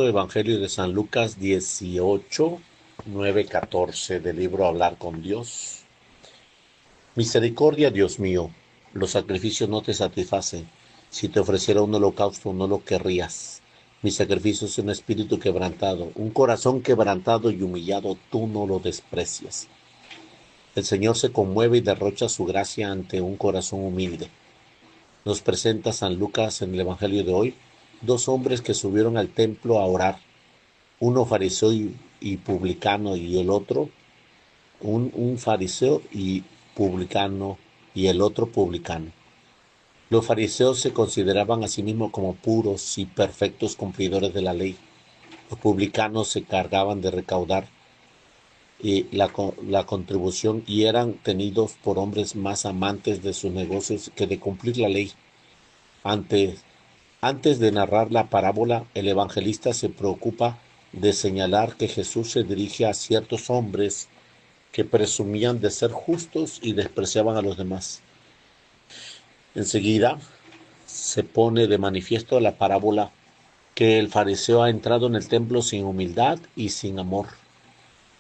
Evangelio de San Lucas 18, 9, 14 del libro Hablar con Dios. Misericordia, Dios mío, los sacrificios no te satisfacen. Si te ofreciera un holocausto, no lo querrías. Mi sacrificio es un espíritu quebrantado, un corazón quebrantado y humillado, tú no lo desprecias. El Señor se conmueve y derrocha su gracia ante un corazón humilde. Nos presenta San Lucas en el Evangelio de hoy, dos hombres que subieron al templo a orar, uno fariseo y publicano y el otro, un fariseo y publicano y el otro publicano. Los fariseos se consideraban a sí mismos como puros y perfectos cumplidores de la ley. Los publicanos se cargaban de recaudar la contribución y eran tenidos por hombres más amantes de sus negocios que de cumplir la ley. Antes, antes de narrar la parábola, el evangelista se preocupa de señalar que Jesús se dirige a ciertos hombres que presumían de ser justos y despreciaban a los demás. Enseguida se pone de manifiesto la parábola que el fariseo ha entrado en el templo sin humildad y sin amor.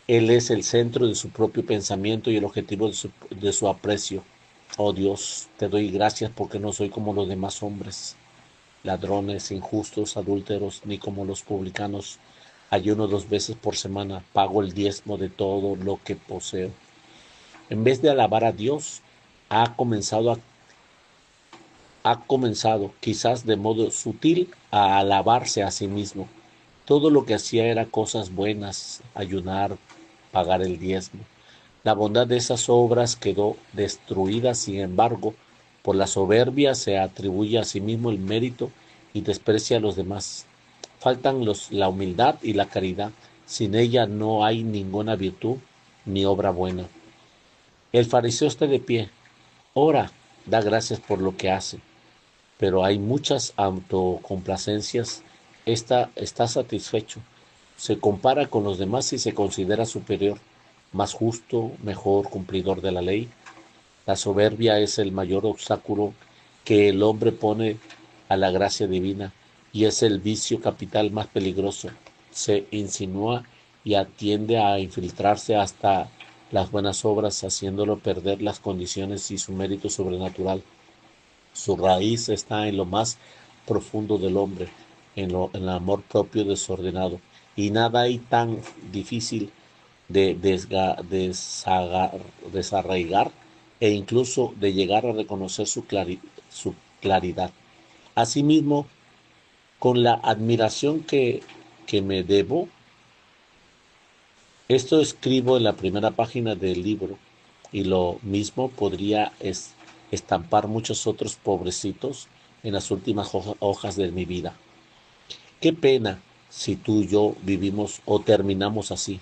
Él es el centro de su propio pensamiento y el objetivo de su aprecio. Oh Dios, te doy gracias porque no soy como los demás hombres, ladrones, injustos, adúlteros, ni como los publicanos. Ayuno 2 veces por semana, pago el diezmo de todo lo que poseo. En vez de alabar a Dios, ha comenzado, quizás de modo sutil, a alabarse a sí mismo. Todo lo que hacía era cosas buenas, ayunar, pagar el diezmo. La bondad de esas obras quedó destruida, sin embargo, por la soberbia se atribuye a sí mismo el mérito y desprecia a los demás. Faltan la humildad y la caridad. Sin ella no hay ninguna virtud ni obra buena. El fariseo está de pie, ora, da gracias por lo que hace, pero hay muchas autocomplacencias. Está satisfecho, se compara con los demás y se considera superior, más justo, mejor, cumplidor de la ley. La soberbia es el mayor obstáculo que el hombre pone a la gracia divina y es el vicio capital más peligroso. Se insinúa y atiende a infiltrarse hasta las buenas obras, haciéndolo perder las condiciones y su mérito sobrenatural. Su raíz está en lo más profundo del hombre, en el amor propio desordenado. Y nada hay tan difícil de desarraigar e incluso de llegar a reconocer su claridad. Asimismo, con la admiración que me debo, esto escribo en la primera página del libro y lo mismo podría estampar muchos otros pobrecitos en las últimas hojas de mi vida. Qué pena si tú y yo vivimos o terminamos así.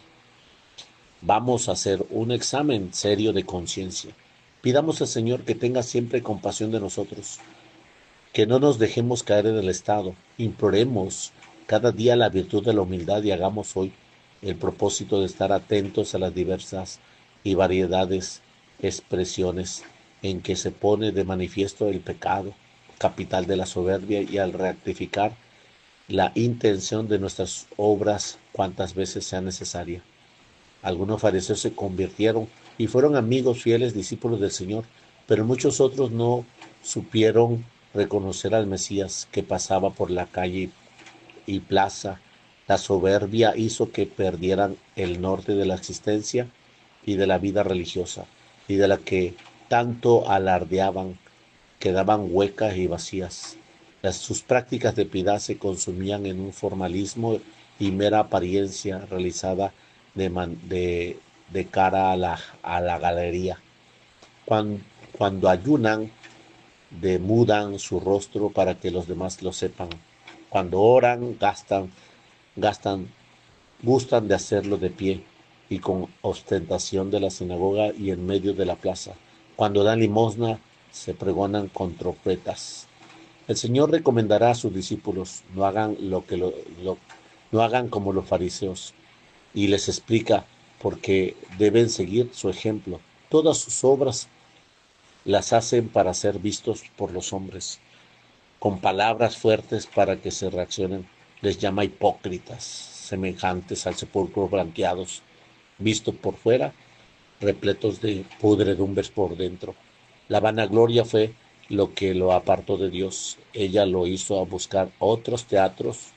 Vamos a hacer un examen serio de conciencia. Pidamos al Señor que tenga siempre compasión de nosotros, que no nos dejemos caer en el estado. Imploremos cada día la virtud de la humildad y hagamos hoy el propósito de estar atentos a las diversas y variedades expresiones en que se pone de manifiesto el pecado, capital de la soberbia, y al rectificar la intención de nuestras obras cuantas veces sea necesaria. Algunos fariseos se convirtieron y fueron amigos fieles discípulos del Señor, pero muchos otros no supieron reconocer al Mesías que pasaba por la calle y plaza. La soberbia hizo que perdieran el norte de la existencia y de la vida religiosa, y de la que tanto alardeaban, quedaban huecas y vacías. Sus prácticas de piedad se consumían en un formalismo y mera apariencia realizada de cara a la galería. Cuando, cuando ayunan, demudan su rostro para que los demás lo sepan. Cuando oran, gastan, gustan de hacerlo de pie y con ostentación de la sinagoga y en medio de la plaza. Cuando dan limosna, se pregonan con trompetas. El Señor recomendará a sus discípulos, no hagan como los fariseos, y les explica por qué deben seguir su ejemplo. Todas sus obras las hacen para ser vistos por los hombres, con palabras fuertes para que se reaccionen. Les llama hipócritas, semejantes al sepulcro blanqueados, visto por fuera, repletos de pudredumbres por dentro. La vanagloria fue lo que lo apartó de Dios. Ella lo hizo a buscar otros teatros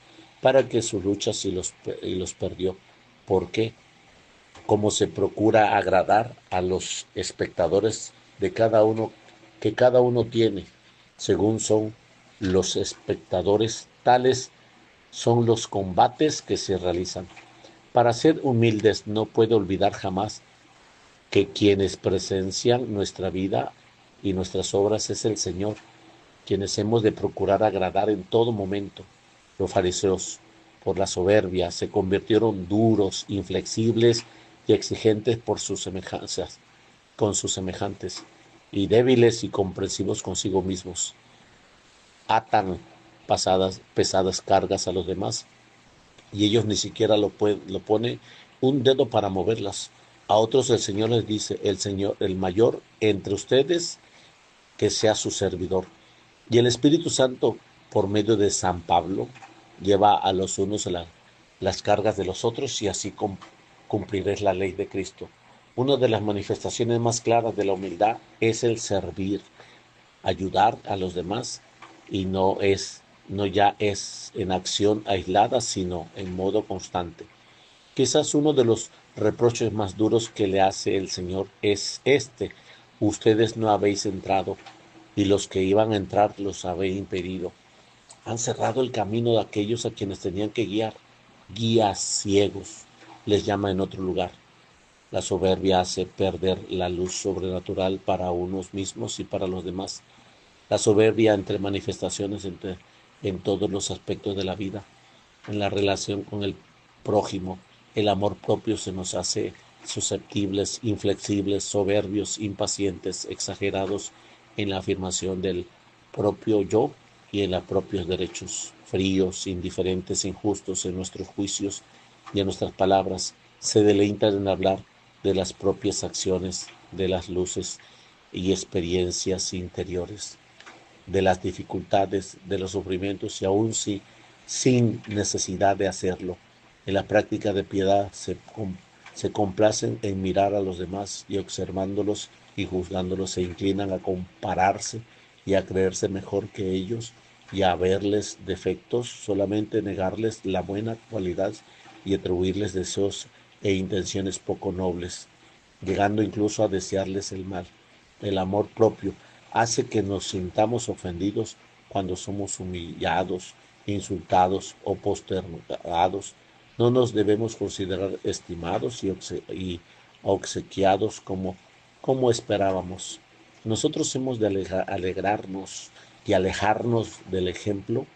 para que sus luchas y los perdió. ¿Por qué? Como se procura agradar a los espectadores de cada uno, que cada uno tiene, según son los espectadores, tales son los combates que se realizan. Para ser humildes no puede olvidar jamás que quienes presencian nuestra vida y nuestras obras es el Señor, quienes hemos de procurar agradar en todo momento. Los fariseos, por la soberbia, se convirtieron duros, inflexibles y exigentes por sus semejanzas, con sus semejantes, y débiles y comprensivos consigo mismos. Atan pesadas cargas a los demás y ellos ni siquiera lo pone un dedo para moverlas. A otros el Señor les dice, el Señor, el mayor entre ustedes, que sea su servidor. Y el Espíritu Santo, por medio de San Pablo, lleva a los unos las cargas de los otros y así cumpliréis la ley de Cristo. Una de las manifestaciones más claras de la humildad es el servir, ayudar a los demás y no ya es en acción aislada, sino en modo constante. Quizás uno de los reproches más duros que le hace el Señor es este: ustedes no habéis entrado y los que iban a entrar los habéis impedido. Han cerrado el camino de aquellos a quienes tenían que guiar. Guías ciegos, les llama en otro lugar. La soberbia hace perder la luz sobrenatural para unos mismos y para los demás. La soberbia entre manifestaciones en todos los aspectos de la vida, en la relación con el prójimo. El amor propio se nos hace susceptibles, inflexibles, soberbios, impacientes, exagerados en la afirmación del propio yo y en los propios derechos, fríos, indiferentes, injustos en nuestros juicios y en nuestras palabras. Se deleitan en hablar de las propias acciones, de las luces y experiencias interiores, de las dificultades, de los sufrimientos y aún sin necesidad de hacerlo. En la práctica de piedad se complacen en mirar a los demás y observándolos y juzgándolos se inclinan a compararse y a creerse mejor que ellos y a verles defectos, solamente negarles la buena cualidad y atribuirles deseos e intenciones poco nobles, llegando incluso a desearles el mal. El amor propio hace que nos sintamos ofendidos cuando somos humillados, insultados o postergados. No nos debemos considerar estimados y obsequiados como esperábamos. Nosotros hemos de alegrarnos y alejarnos del ejemplo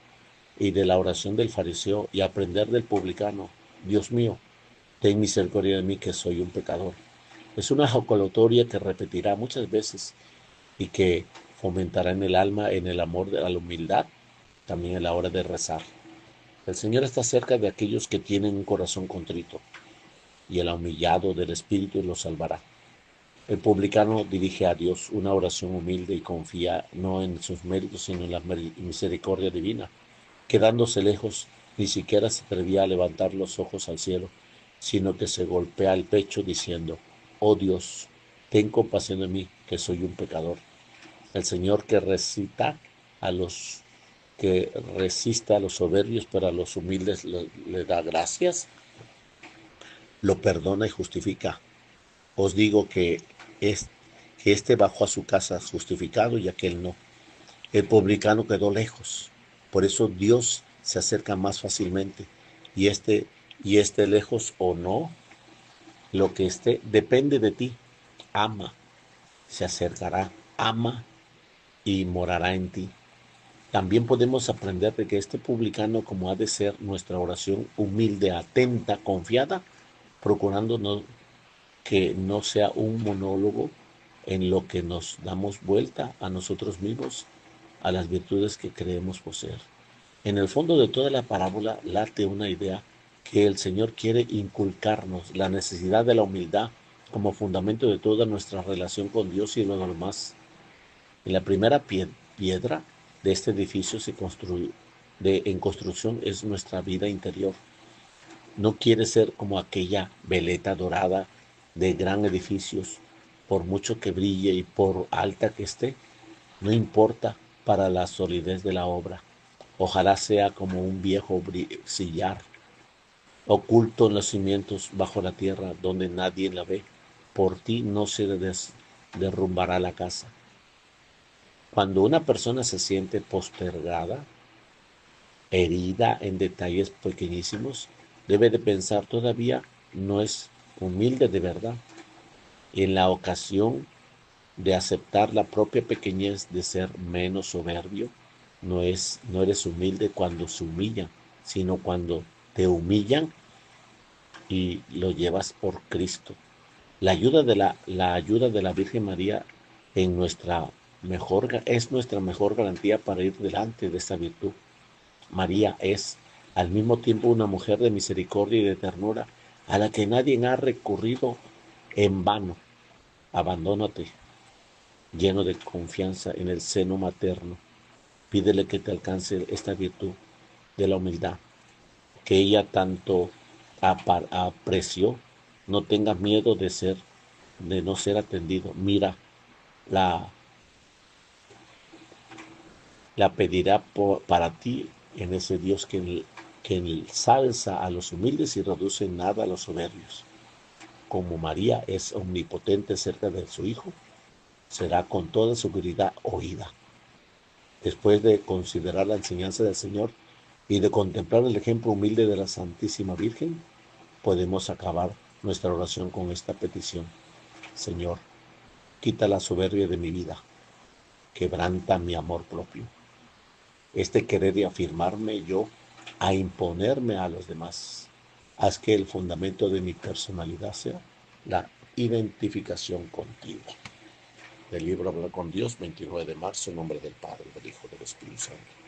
y de la oración del fariseo y aprender del publicano. Dios mío, ten misericordia de mí, que soy un pecador. Es una jocolatoria que repetirá muchas veces y que fomentará en el alma, en el amor de la humildad, también a la hora de rezar. El Señor está cerca de aquellos que tienen un corazón contrito, y el humillado del espíritu lo salvará. El publicano dirige a Dios una oración humilde y confía no en sus méritos, sino en la misericordia divina. Quedándose lejos, ni siquiera se atrevía a levantar los ojos al cielo, sino que se golpea el pecho diciendo: oh Dios, ten compasión de mí, que soy un pecador. El Señor que resista a los soberbios, pero a los humildes le da gracias, lo perdona y justifica. Os digo que este bajó a su casa justificado y aquel no. El publicano quedó lejos. Por eso Dios se acerca más fácilmente. Y este lejos o no, lo que esté, depende de ti. Ama, se acercará, ama y morará en ti. También podemos aprender de que este publicano, como ha de ser nuestra oración humilde, atenta, confiada, procurando que no sea un monólogo en lo que nos damos vuelta a nosotros mismos, a las virtudes que creemos poseer. En el fondo de toda la parábola late una idea que el Señor quiere inculcarnos: la necesidad de la humildad como fundamento de toda nuestra relación con Dios y los demás. En la primera piedra de este edificio se construyó en construcción es nuestra vida interior. No quiere ser como aquella veleta dorada de gran edificios, por mucho que brille y por alta que esté, no importa para la solidez de la obra. Ojalá sea como un viejo sillar, oculto en los cimientos bajo la tierra, donde nadie la ve. Por ti no se derrumbará la casa. Cuando una persona se siente postergada, herida en detalles pequeñísimos, debe de pensar todavía no es humilde de verdad. En la ocasión de aceptar la propia pequeñez de ser menos soberbio, no eres humilde cuando se humillan, sino cuando te humillan y lo llevas por Cristo. La ayuda de la Virgen María es nuestra mejor garantía para ir delante de esta virtud. María es al mismo tiempo una mujer de misericordia y de ternura a la que nadie ha recurrido en vano. Abandónate, lleno de confianza en el seno materno. Pídele que te alcance esta virtud de la humildad, que ella tanto apreció. No tengas miedo de no ser atendido. Mira, la, la pedirá para ti en ese Dios que ensalza a los humildes y reduce en nada a los soberbios. Como María es omnipotente cerca de su Hijo, será con toda seguridad oída. Después de considerar la enseñanza del Señor y de contemplar el ejemplo humilde de la Santísima Virgen, podemos acabar nuestra oración con esta petición. Señor, quita la soberbia de mi vida, quebranta mi amor propio, este querer de afirmarme yo a imponerme a los demás. Haz que el fundamento de mi personalidad sea la identificación contigo. Del libro Hablar con Dios, 29 de marzo, en nombre del Padre, del Hijo y del Espíritu Santo.